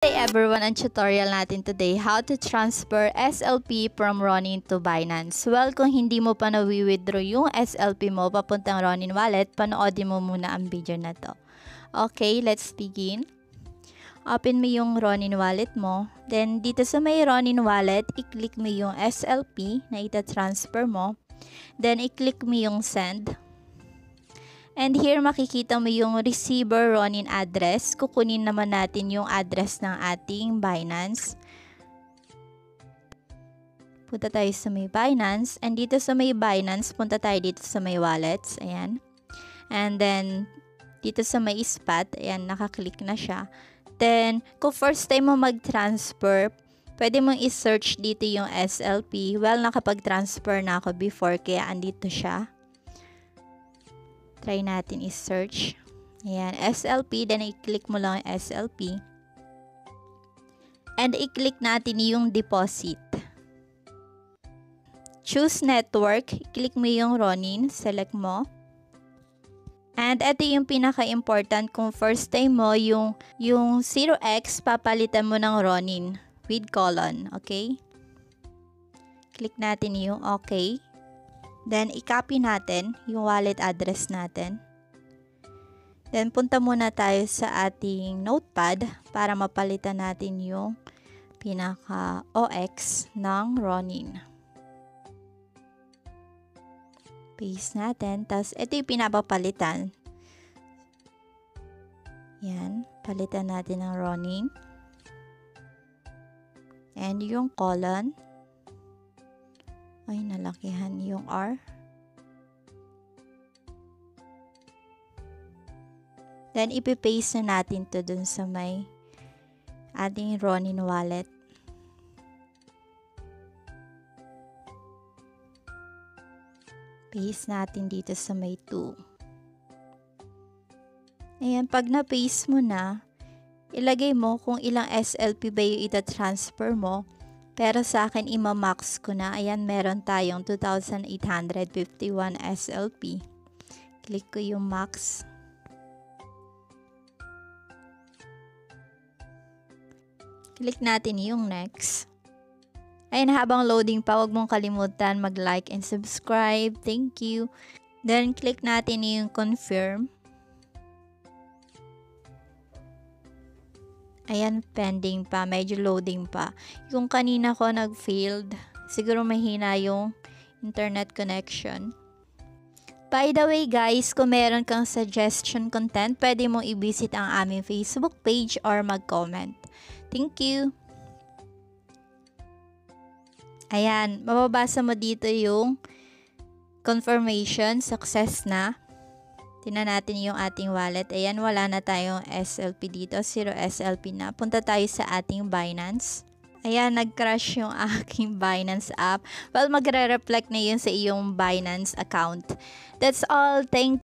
Hey everyone, ang tutorial natin today, how to transfer SLP from Ronin to Binance. Well, kung hindi mo pa na-withdraw yung SLP mo papuntang Ronin wallet, panoodin mo muna ang video na to. Okay, let's begin. Open mo yung Ronin wallet mo. Then, dito sa may Ronin wallet, i-click mo yung SLP na ita-transfer mo. Then, i-click mo yung send. And here makikita mo yung receiver Ronin address. Kukunin naman natin yung address ng ating Binance. Punta tayo sa may Binance. And dito sa may Binance, punta tayo dito sa may wallets. Ayan. And then, dito sa may spot, ayan, nakaklik na siya. Then, kung first time mo mag-transfer, pwede mong i-search dito yung SLP. Well, nakapag-transfer na ako before, kaya andito siya. Try natin i-search. Ayan, SLP. Then, i-click mo lang yung SLP. And, i-click natin yung deposit. Choose network. I-click mo yung Ronin. Select mo. And, ito yung pinaka-important. Kung first time mo, yung 0x, papalitan mo ng Ronin with colon. Okay? Click natin yung okay. Then, i-copy natin yung wallet address natin. Then, punta muna tayo sa ating notepad para mapalitan natin yung pinaka-OX ng Ronin. Paste natin. Tapos, ito yung pinapapalitan. Yan. Palitan natin ng Ronin. And yung colon. Ay, nalakihan yung R. Then, ipipaste na natin to dun sa may ating Ronin wallet. Paste natin dito sa may 2. Ayan, pag na-paste mo na, ilagay mo kung ilang SLP ba yung ita-transfer mo. Pero sa akin, ima-max ko na. Ayan, meron tayong 2,851 SLP. Click ko yung max. Click natin yung next. Ayan, habang loading pa, huwag mong kalimutan mag-like and subscribe. Thank you. Then, click natin yung confirm. Ayan, pending pa. Medyo loading pa. Yung kanina ko nag-failed. Siguro mahina yung internet connection. By the way guys, kung meron kang suggestion content, pwede mong i-visit ang aming Facebook page or mag-comment. Thank you! Ayan, mababasa mo dito yung confirmation, success na. Tingnan natin yung ating wallet. Ayan, wala na tayong SLP dito. 0 SLP na. Punta tayo sa ating Binance. Ayan, nag-crash yung aking Binance app. Well, magre-reflect na yun sa iyong Binance account. That's all. Thank you.